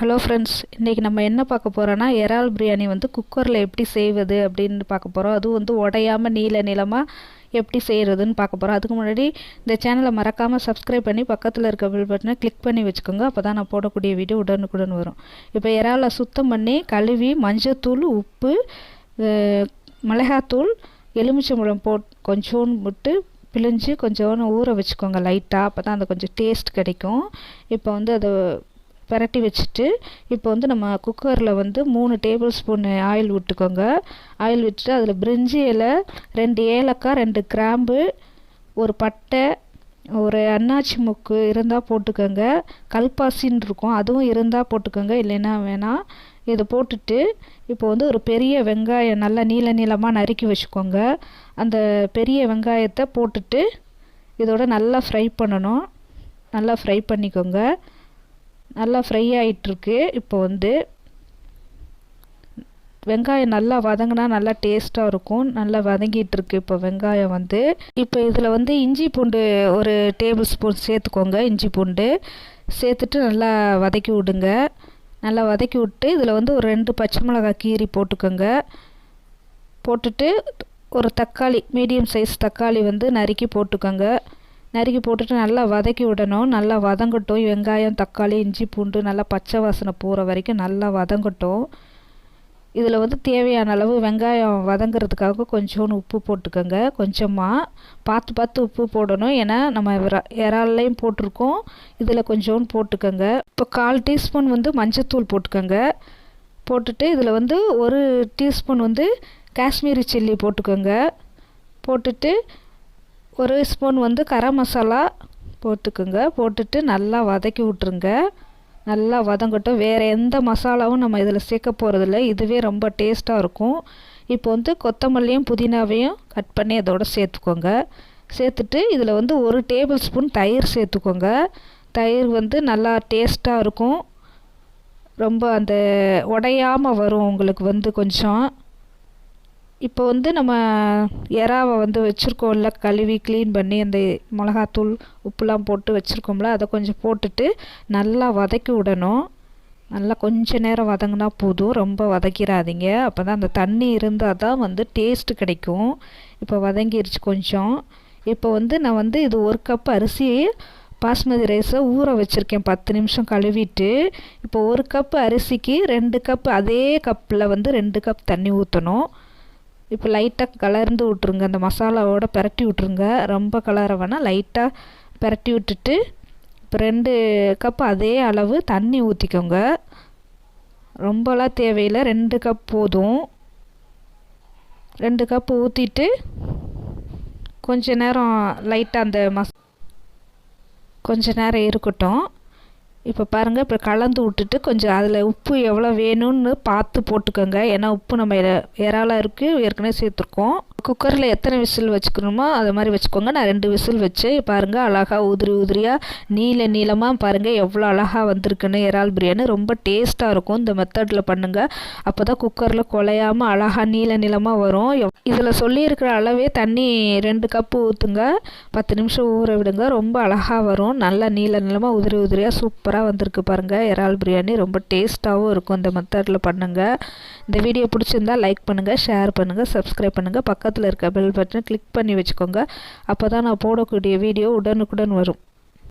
Hello friends, இன்றைக்கி நம்ம என்ன பார்க்க போகிறோன்னா இறால் பிரியாணி வந்து குக்கரில் எப்படி செய்வது அப்படின்னு பார்க்க போகிறோம். அதுவும் வந்து உடையாமல் நீளமாக எப்படி செய்கிறதுன்னு பார்க்க போகிறோம். அதுக்கு முன்னாடி இந்த சேனலை மறக்காமல் சப்ஸ்கிரைப் பண்ணி பக்கத்தில் இருக்க பெல் பட்டனை கிளிக் பண்ணி வச்சுக்கோங்க. அப்போ தான் நான் போடக்கூடிய வீடியோ உடனுக்குடன் வரும். இப்போ இறாலை சுத்தம் பண்ணி கழுவி மஞ்சத்தூள், உப்பு, மிளகாத்தூள், எலுமிச்சம்பழம் கொஞ்சோண்டு விட்டு பிழிஞ்சு கொஞ்சோன்னு ஊற வச்சுக்கோங்க லைட்டாக. அப்போ தான் அந்த கொஞ்சம் டேஸ்ட் கிடைக்கும். இப்போ வந்து அதை பரட்டி வச்சுட்டு இப்போ வந்து நம்ம குக்கரில் வந்து 3 டேபிள் ஸ்பூன் ஆயில் விட்டுக்கோங்க. ஆயில் விட்டுட்டு அதில் பிரிஞ்சி இலை, 2 ஏலக்காய், 2 கிராம்பு, ஒரு பட்டை, ஒரு அன்னாச்சி முக்கு இருந்தால் போட்டுக்கோங்க. கல்பாசின்னு இருக்கும், அதுவும் இருந்தால் போட்டுக்கோங்க, இல்லைன்னா வேணாம். இதை போட்டுட்டு இப்போ வந்து ஒரு பெரிய வெங்காயம் நல்லா நீளமாக நறுக்கி வச்சுக்கோங்க. அந்த பெரிய வெங்காயத்தை போட்டுட்டு இதோட நல்லா ஃப்ரை பண்ணணும். நல்லா ஃப்ரை பண்ணிக்கோங்க. நல்லா ஃப்ரை ஆகிட்டுருக்கு. இப்போ வந்து வெங்காயம் நல்லா வதங்கினா நல்லா டேஸ்ட்டாக இருக்கும். நல்லா வதங்கிட்டுருக்கு இப்போ வெங்காயம் வந்து. இப்போ இதில் வந்து இஞ்சி பூண்டு ஒரு டேபிள் ஸ்பூன் சேர்த்துக்கோங்க. இஞ்சி பூண்டு சேர்த்துட்டு நல்லா வதக்கி விடுங்க. நல்லா வதக்கி விட்டு இதில் வந்து ஒரு 2 பச்சை மிளகாய் கீரி போட்டுக்கோங்க. போட்டுட்டு ஒரு தக்காளி, மீடியம் சைஸ் தக்காளி வந்து நறுக்கி போட்டுக்கோங்க. நறுக்கி போட்டுட்டு நல்லா வதக்கி விடணும். நல்லா வதங்கட்டும். வெங்காயம், தக்காளி, இஞ்சி பூண்டு நல்லா பச்சை வாசனை போகிற வரைக்கும் நல்லா வதங்கட்டும். இதில் வந்து தேவையான அளவு வெங்காயம் வதங்கிறதுக்காக கொஞ்சோண்டு உப்பு போட்டுக்கோங்க. கொஞ்சமாக பார்த்து உப்பு போடணும். ஏன்னா நம்ம இறால்லையும் போட்டிருக்கோம், இதில் கொஞ்சோண்டு போட்டுக்கோங்க. இப்போ 1/4 டீஸ்பூன் வந்து மஞ்சத்தூள் போட்டுக்கோங்க. போட்டுட்டு இதில் வந்து 1 டீஸ்பூன் வந்து காஷ்மீரி சில்லி போட்டுக்கோங்க. போட்டுட்டு 1 ஸ்பூன் வந்து கரம் மசாலா போட்டுக்கோங்க. போட்டுட்டு நல்லா வதக்கி விட்ருங்க. நல்லா வதங்கட்டும். வேறு எந்த மசாலாவும் நம்ம இதில் சேர்க்க போகிறதில்ல. இதுவே ரொம்ப டேஸ்ட்டாக இருக்கும். இப்போ வந்து கொத்தமல்லியும் புதினாவையும் கட் பண்ணி அதோட சேர்த்துக்கோங்க. சேர்த்துட்டு இதில் வந்து 1 டேபிள் ஸ்பூன் தயிர் சேர்த்துக்கோங்க. தயிர் வந்து நல்லா டேஸ்ட்டாக இருக்கும். ரொம்ப அந்த உடையாமல் வரும் உங்களுக்கு வந்து கொஞ்சம். இப்போ வந்து நம்ம இறாவை வந்து வச்சுருக்கோம்ல, கழுவி க்ளீன் பண்ணி அந்த மிளகாத்தூள் உப்புலாம் போட்டு வச்சுருக்கோம்ல, அதை கொஞ்சம் போட்டுட்டு நல்லா வதக்கி விடணும். நல்லா கொஞ்சம் நேரம் வதங்கினா போதும், ரொம்ப வதக்கிடாதீங்க. அப்போ தான் அந்த தண்ணி இருந்தால் தான் வந்து டேஸ்ட்டு கிடைக்கும். இப்போ வதங்கிருச்சு கொஞ்சம். இப்போ வந்து நான் வந்து இது 1 கப் அரிசி பாஸ்மதி ரைஸை ஊற வச்சுருக்கேன் 10 நிமிஷம் கழுவிட்டு. இப்போ 1 கப் அரிசிக்கு 2 கப், அதே கப்பில் வந்து 2 கப் தண்ணி ஊற்றணும். இப்போ லைட்டாக கலர்ந்து விட்ருங்க. அந்த மசாலாவோட பிரட்டி விட்ருங்க. ரொம்ப கலர வேணால், லைட்டாக பிரட்டி விட்டுட்டு இப்போ 2 கப் அதே அளவு தண்ணி ஊற்றிக்கோங்க. ரொம்பலாம் தேவையில்லை, 2 கப் போதும். 2 கப் ஊற்றிட்டு கொஞ்ச நேரம் லைட்டாக அந்த கொஞ்ச நேரம் இருக்கட்டும். இப்போ பாருங்கள், இப்போ கலந்து விட்டுட்டு கொஞ்சம் அதில் உப்பு எவ்வளோ வேணும்னு பார்த்து போட்டுக்கோங்க. ஏன்னா உப்பு நம்ம இறாலாக இருக்குது, ஏற்கனவே சேர்த்துருக்கோம். குக்கரில் எத்தனை விசில் வச்சுக்கணுமோ அது மாதிரி வச்சுக்கோங்க. நான் 2 விசில் வச்சு பாருங்கள், அழகாக உதிரியாக நீளமாக பாருங்கள் எவ்வளோ அழகாக வந்திருக்குன்னு. இறால் பிரியாணி ரொம்ப டேஸ்ட்டாக இருக்கும். இந்த மெத்தடில் பண்ணுங்கள். அப்போ தான் குக்கரில் குலையாமல் அழகாக நீளமாக வரும். இதில் சொல்லியிருக்கிற அளவே தண்ணி 2 கப்பு ஊற்றுங்க. 10 நிமிஷம் ஊற விடுங்க. ரொம்ப அழகாக வரும். நல்லா நீளமாக உதிரியாக சூப்பராக வந்திருக்கு பாருங்கள். இறால் பிரியாணி ரொம்ப டேஸ்ட்டாகவும் இருக்கும். இந்த மெத்தடில் பண்ணுங்கள். இந்த வீடியோ பிடிச்சிருந்தால் லைக் பண்ணுங்கள், ஷேர் பண்ணுங்கள், சப்ஸ்கிரைப் பண்ணுங்கள். பக்கத்தில் இருக்க பெல் பட்டனை கிளிக் பண்ணி வச்சுக்கோங்க. அப்போ தான் நான் போடக்கூடிய வீடியோ உடனுக்குடன் வரும்.